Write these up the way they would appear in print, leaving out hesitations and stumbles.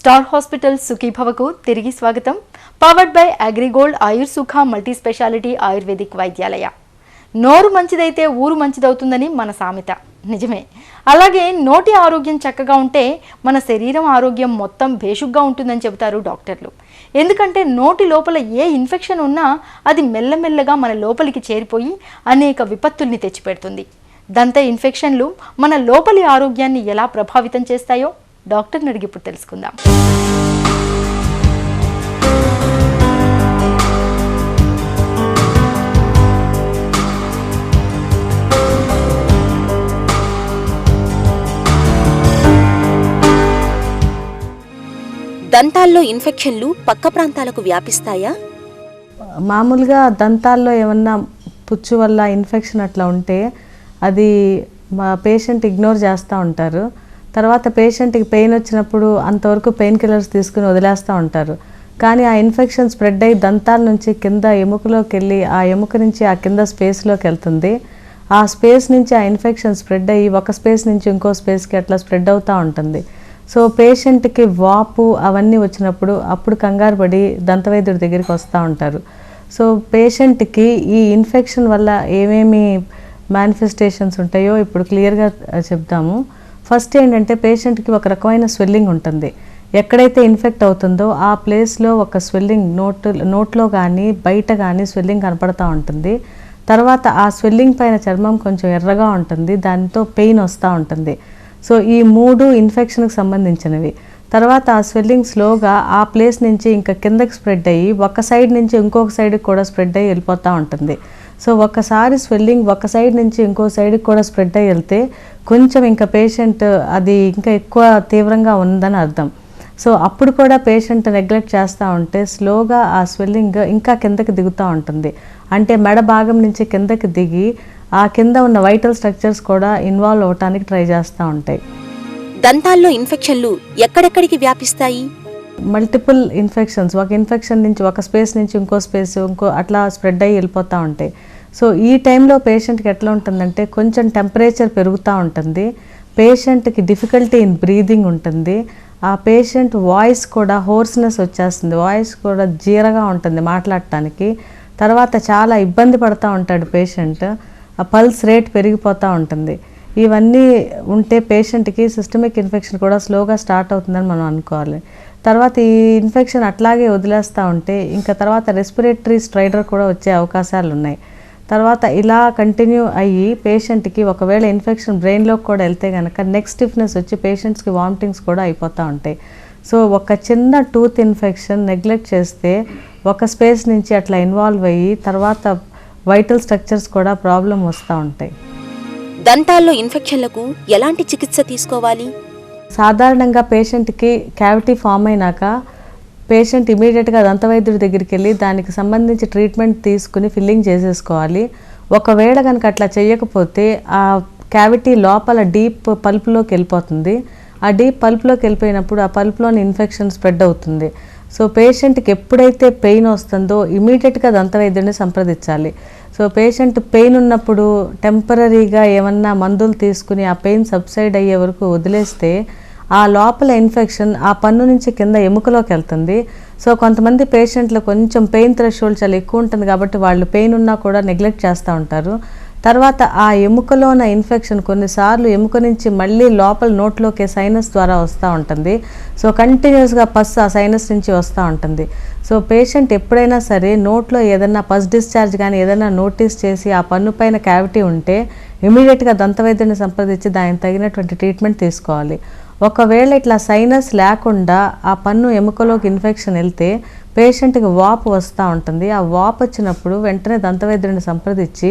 Star hospital సుఖీభవకు తిరిగి స్వాగతం. Powered by AgriGold Ayursukha multi specialty Ayurvedic Vaidyalaya. నోరు మంచిదైతే ఊరు మంచిదవుతుందని మన సామెత నిజమే. అలాగే నోటి ఆరోగ్యం చక్కగా ఉంటే మన శరీరం ఆరోగ్యం మొత్తం భేషుగ్గా ఉంటుందని చెబుతారు డాక్టర్లు. ఎందుకంటే నోటి లోపల ఏ ఇన్ఫెక్షన్ ఉన్నా అది మెల్లమెల్లగా మన లోపలికి చేరిపోయి అనేక విపత్తుల్ని తెచ్చిపెడుతుంది. దంత ఇన్ఫెక్షన్లు మన లోపలి ఆరోగ్యాన్ని ఎలా ప్రభావితం చేస్తాయో డాక్టర్ని అడిగి ఇప్పుడు తెలుసుకుందాం. దంతాల్లో ఇన్ఫెక్షన్లు పక్క ప్రాంతాలకు వ్యాపిస్తాయా? మామూలుగా దంతాల్లో ఏమన్నా పుచ్చు వల్ల ఇన్ఫెక్షన్ అట్లా ఉంటే అది మా పేషెంట్ ఇగ్నోర్ చేస్తూ ఉంటారు. తర్వాత పేషెంట్కి పెయిన్ వచ్చినప్పుడు అంతవరకు పెయిన్ కిల్లర్స్ తీసుకుని వదిలేస్తూ ఉంటారు. కానీ ఆ ఇన్ఫెక్షన్ స్ప్రెడ్ అయ్యి దంతాల నుంచి కింద ఎముకలోకి వెళ్ళి ఆ ఎముక నుంచి ఆ కింద స్పేస్లోకి వెళ్తుంది. ఆ స్పేస్ నుంచి ఆ ఇన్ఫెక్షన్ స్ప్రెడ్ అయ్యి ఒక స్పేస్ నుంచి ఇంకో స్పేస్కి అట్లా స్ప్రెడ్ అవుతూ ఉంటుంది. సో పేషెంట్కి వాపు అవన్నీ వచ్చినప్పుడు అప్పుడు కంగారు పడి దంతవైద్యుడి దగ్గరికి వస్తూ ఉంటారు. సో పేషెంట్కి ఈ ఇన్ఫెక్షన్ వల్ల ఏమేమి మేనిఫెస్టేషన్స్ ఉంటాయో ఇప్పుడు క్లియర్గా చెప్తాము. ఫస్ట్ ఏంటంటే పేషెంట్కి ఒక రకమైన స్వెల్లింగ్ ఉంటుంది. ఎక్కడైతే ఇన్ఫెక్ట్ అవుతుందో ఆ ప్లేస్లో ఒక స్వెల్లింగ్ నోట్లో కానీ బయట కానీ స్వెల్లింగ్ కనపడుతూ ఉంటుంది. తర్వాత ఆ స్వెల్లింగ్ పైన చర్మం కొంచెం ఎర్రగా ఉంటుంది, దాంతో పెయిన్ వస్తూ ఉంటుంది. సో ఈ మూడు ఇన్ఫెక్షన్కి సంబంధించినవి. తర్వాత ఆ స్వెల్లింగ్ స్లోగా ఆ ప్లేస్ నుంచి ఇంకా కిందకి స్ప్రెడ్ అయ్యి ఒక సైడ్ నుంచి ఇంకొక సైడ్కి కూడా స్ప్రెడ్ అయ్యి వెళ్ళిపోతూ ఉంటుంది. సో ఒక్కసారి స్వెల్లింగ్ ఒక సైడ్ నుంచి ఇంకో సైడ్కి కూడా స్ప్రెడ్ అయ్యి వెళ్తే కొంచెం ఇంకా పేషెంట్ అది ఇంకా ఎక్కువ తీవ్రంగా ఉందని అర్థం. సో అప్పుడు కూడా పేషెంట్ నెగ్లెక్ట్ చేస్తూ ఉంటే స్లోగా ఆ స్వెల్లింగ్ ఇంకా కిందకి దిగుతూ ఉంటుంది. అంటే మెడ భాగం నుంచి కిందకి దిగి ఆ కింద ఉన్న వైటల్ స్ట్రక్చర్స్ కూడా ఇన్వాల్వ్ అవటానికి ట్రై చేస్తూ ఉంటాయి. దంతాల్లో ఇన్ఫెక్షన్లు ఎక్కడెక్కడికి వ్యాపిస్తాయి? మల్టిపుల్ ఇన్ఫెక్షన్స్ ఒక ఇన్ఫెక్షన్ నుంచి ఒక స్పేస్ నుంచి ఇంకో స్పేస్ ఇంకో అట్లా స్ప్రెడ్ అయ్యి వెళ్ళిపోతూ ఉంటాయి. సో ఈ టైంలో పేషెంట్కి ఎట్లా ఉంటుందంటే కొంచెం టెంపరేచర్ పెరుగుతూ ఉంటుంది, పేషెంట్కి డిఫికల్టీ ఇన్ బ్రీదింగ్ ఉంటుంది, ఆ పేషెంట్ వాయిస్ కూడా హోర్స్నెస్ వచ్చేస్తుంది, వాయిస్ కూడా జీరగా ఉంటుంది మాట్లాడటానికి. తర్వాత చాలా ఇబ్బంది పడుతూ ఉంటాడు పేషెంట్, ఆ పల్స్ రేట్ పెరిగిపోతూ ఉంటుంది. ఇవన్నీ ఉంటే పేషెంట్కి సిస్టమిక్ ఇన్ఫెక్షన్ కూడా స్లోగా స్టార్ట్ అవుతుందని మనం అనుకోవాలి. తర్వాత ఈ ఇన్ఫెక్షన్ అట్లాగే వదిలేస్తూ ఉంటే ఇంకా తర్వాత రెస్పిరేటరీ స్ట్రైడర్ కూడా వచ్చే అవకాశాలు ఉన్నాయి. తర్వాత ఇలా కంటిన్యూ అయ్యి పేషెంట్కి ఒకవేళ ఇన్ఫెక్షన్ బ్రెయిన్లోకి కూడా వెళ్తే కనుక నెక్ స్టిఫ్నెస్ వచ్చి పేషెంట్స్కి వామిటింగ్స్ కూడా అయిపోతూ ఉంటాయి. సో ఒక చిన్న టూత్ ఇన్ఫెక్షన్ నెగ్లెక్ట్ చేస్తే ఒక స్పేస్ నుంచి అట్లా ఇన్వాల్వ్ అయ్యి తర్వాత వైటల్ స్ట్రక్చర్స్ కూడా ప్రాబ్లం వస్తూ ఉంటాయి. దంతాల్లో ఇన్ఫెక్షన్లకు ఎలాంటి చికిత్స తీసుకోవాలి? సాధారణంగా పేషెంట్కి క్యావిటీ ఫామ్ అయినాక పేషెంట్ ఇమీడియట్గా దంతవైద్యుడి దగ్గరికి వెళ్ళి దానికి సంబంధించి ట్రీట్మెంట్ తీసుకుని ఫిల్లింగ్ చేసేసుకోవాలి. ఒకవేళ కనుక అట్లా చేయకపోతే ఆ క్యావిటీ లోపల డీప్ పల్ప్లోకి వెళ్ళిపోతుంది. ఆ డీప్ పల్ప్లోకి వెళ్ళిపోయినప్పుడు ఆ పల్ప్లోని ఇన్ఫెక్షన్ స్ప్రెడ్ అవుతుంది. సో పేషెంట్కి ఎప్పుడైతే పెయిన్ వస్తుందో ఇమీడియట్గా దంతవైద్యుడిని సంప్రదించాలి. సో పేషెంట్ పెయిన్ ఉన్నప్పుడు టెంపరీగా ఏమన్నా మందులు తీసుకుని ఆ పెయిన్ సబ్సైడ్ అయ్యే వరకు వదిలేస్తే ఆ లోపల ఇన్ఫెక్షన్ ఆ పన్ను నుంచి కింద ఎముకలోకి వెళ్తుంది. సో కొంతమంది పేషెంట్లు కొంచెం పెయిన్ థ్రెషోల్డ్ చాలా ఎక్కువ ఉంటుంది కాబట్టి వాళ్ళు పెయిన్ ఉన్నా కూడా నెగ్లెక్ట్ చేస్తూ ఉంటారు. తర్వాత ఆ ఎముకలోన ఇన్ఫెక్షన్ కొన్నిసార్లు ఎముక నుంచి మళ్ళీ లోపల నోట్లోకి సైనస్ ద్వారా వస్తూ ఉంటుంది. సో కంటిన్యూస్గా పస్ ఆ సైనస్ నుంచి వస్తూ ఉంటుంది. సో పేషెంట్ ఎప్పుడైనా సరే నోట్లో ఏదైనా పస్ డిశ్చార్జ్ కానీ ఏదైనా నోటీస్ చేసి ఆ పన్ను పైన క్యావిటీ ఉంటే ఇమీడియట్గా దంతవైద్యుని సంప్రదించి దానికి తగినటువంటి ట్రీట్మెంట్ తీసుకోవాలి. ఒకవేళ ఇట్లా సైనస్ లేకుండా ఆ పన్ను ఎముకలోకి ఇన్ఫెక్షన్ వెళ్తే పేషెంట్కి వాపు వస్తూ ఉంటుంది. ఆ వాపు వచ్చినప్పుడు వెంటనే దంతవైద్యుడిని సంప్రదించి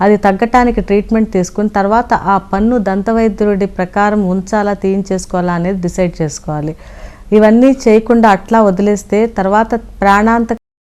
అది తగ్గటానికి ట్రీట్మెంట్ తీసుకుని తర్వాత ఆ పన్ను దంతవైద్యుడి ప్రకారం ఉంచాలా తీయించేసుకోవాలా అనేది డిసైడ్ చేసుకోవాలి. ఇవన్నీ చేయకుండా అట్లా వదిలేస్తే తర్వాత ప్రాణాంతక